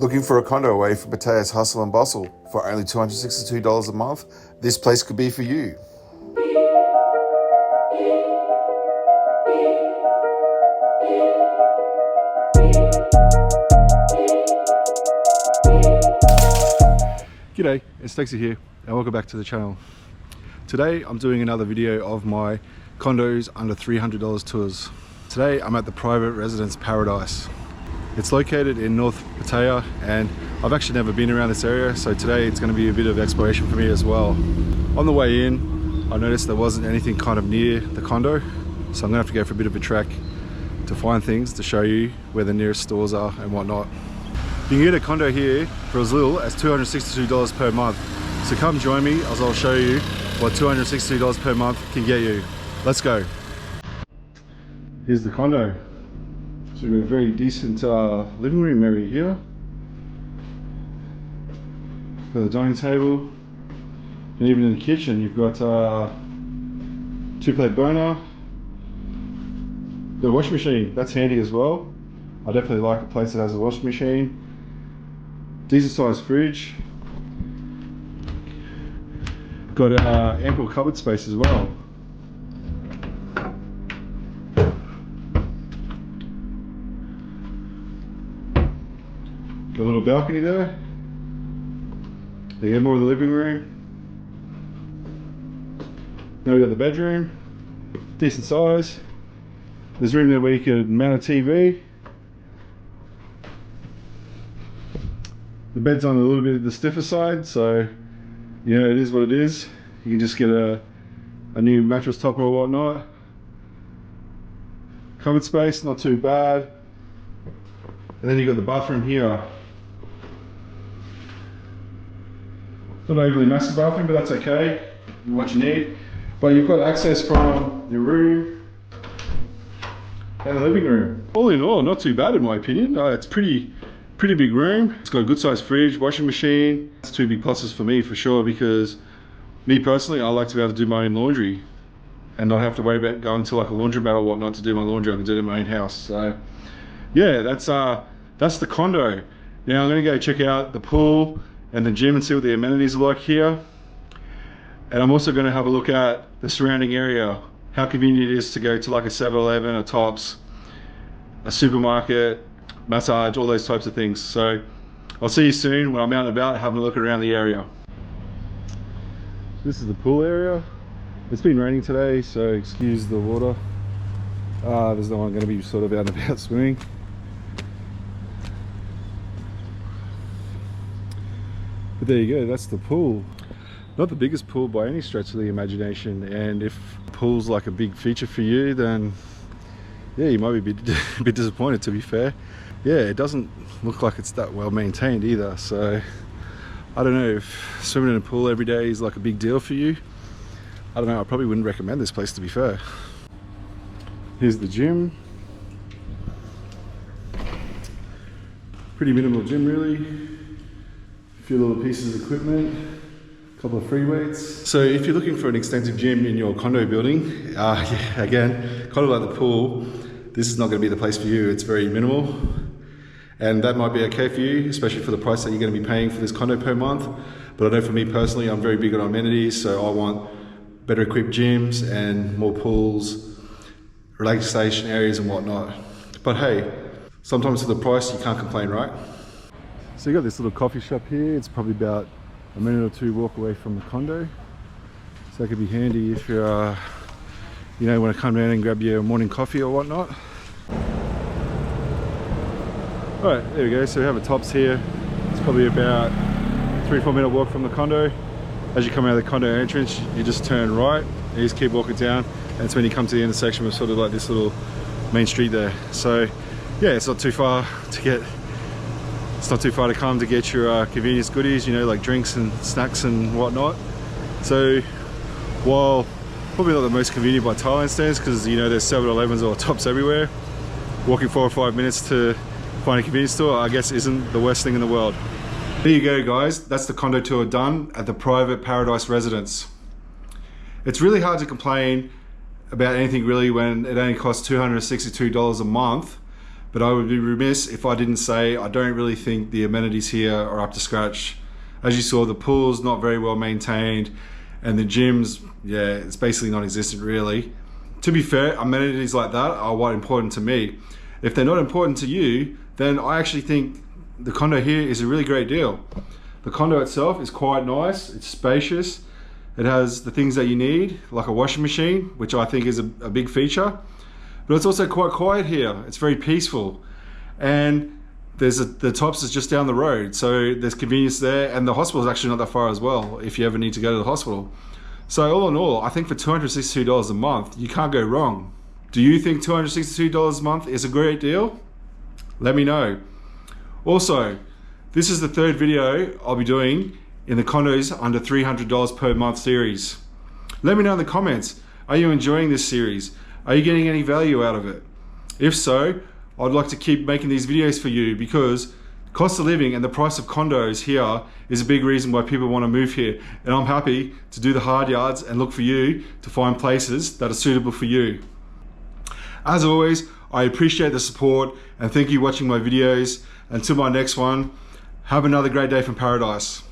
Looking for a condo away from Pattaya's hustle and bustle for only $262 a month? This place could be for you. G'day, it's Stokes here and welcome back to the channel. Today I'm doing another video of my condos under $300 tours. Today I'm at the private residence paradise. It's located in North Pattaya and I've actually never been around this area, so today it's going to be a bit of exploration for me as well. On the way in I noticed there wasn't anything kind of near the condo, so I'm going to have to go for a bit of a trek to find things to show you where the nearest stores are and whatnot. You can get a condo here for as little as $262 per month. So come join me as I'll show you what $262 per month can get you. Let's go. Here's the condo. So we've got a very decent living room area here. Got the dining table. And even in the kitchen you've got 2-plate burner. The washing machine, that's handy as well. I definitely like a place that has a washing machine. Decent sized fridge. Got ample cupboard space as well. Got a little balcony there. Again, more of the living room. Now we got the bedroom. Decent size. There's room there where you could mount a TV. The bed's on a little bit of the stiffer side, so you know it is what it is. You can just get a new mattress topper or whatnot. Cupboard space, not too bad. And then you've got the bathroom here. Not overly massive bathroom, but that's okay. What you need. But you've got access from your room and the living room. All in all, not too bad in my opinion. It's pretty big room. It's got a good sized fridge, washing machine. It's two big pluses for me for sure, because me personally, I like to be able to do my own laundry and not have to worry about going to like a laundromat or whatnot to do my laundry. I can do it in my own house. So yeah, that's the condo. Now I'm gonna go check out the pool and the gym and see what the amenities are like here. And I'm also gonna have a look at the surrounding area, how convenient it is to go to like a 7-Eleven, a Tops, a supermarket, massage, all those types of things. So I'll see you soon when I'm out and about having a look around the area. This is the pool area. It's been raining today, so excuse the water. There's no one going to be sort of out and about swimming. But there you go, that's the pool. Not the biggest pool by any stretch of the imagination, and if pool's like a big feature for you, then yeah, you might be a bit disappointed, to be fair. Yeah, it doesn't look like it's that well maintained either, so I don't know if swimming in a pool every day is like a big deal for you. I don't know, I probably wouldn't recommend this place, to be fair. Here's the gym. Pretty minimal gym really. A few little pieces of equipment, a couple of free weights. So if you're looking for an extensive gym in your condo building, yeah, again, kind of like the pool, this is not going to be the place for you. It's very minimal. And that might be okay for you, especially for the price that you're going to be paying for this condo per month. But I know for me personally, I'm very big on amenities, so I want better equipped gyms and more pools, relaxation areas and whatnot. But hey, sometimes for the price, you can't complain, right? So you got this little coffee shop here. It's probably about a minute or two walk away from the condo. So that could be handy if you're, you know, want to come down and grab your morning coffee or whatnot. Alright, there we go. So we have a Tops here. It's probably about 3-4 minute walk from the condo. As you come out of the condo entrance, you just turn right and you just keep walking down, and it's when you come to the intersection with sort of like this little main street there. So yeah, it's not too far to come to get your convenience goodies, you know, like drinks and snacks and whatnot. So while probably not the most convenient by Thailand standards, because you know there's 7-Elevens or Tops everywhere, walking 4 or 5 minutes to find a convenience store, I guess, isn't the worst thing in the world. There you go guys, that's the condo tour done at the private paradise residence. It's really hard to complain about anything really when it only costs $262 a month, but I would be remiss if I didn't say I don't really think the amenities here are up to scratch. As you saw, the pool's not very well maintained, and the gyms, yeah, it's basically non-existent really. To be fair, amenities like that are what important to me. If they're not important to you, then I actually think the condo here is a really great deal. The condo itself is quite nice, it's spacious, it has the things that you need, like a washing machine, which I think is a big feature. But it's also quite quiet here, it's very peaceful. And the Tops is just down the road, so there's convenience there, and the hospital is actually not that far as well if you ever need to go to the hospital. So all in all, I think for $262 a month, you can't go wrong. Do you think $262 a month is a great deal? Let me know. Also, this is the third video I'll be doing in the condos under $300 per month series. Let me know in the comments, are you enjoying this series? Are you getting any value out of it? If so, I'd like to keep making these videos for you because cost of living and the price of condos here is a big reason why people want to move here. And I'm happy to do the hard yards and look for you to find places that are suitable for you. As always, I appreciate the support and thank you for watching my videos. Until my next one, have another great day from paradise.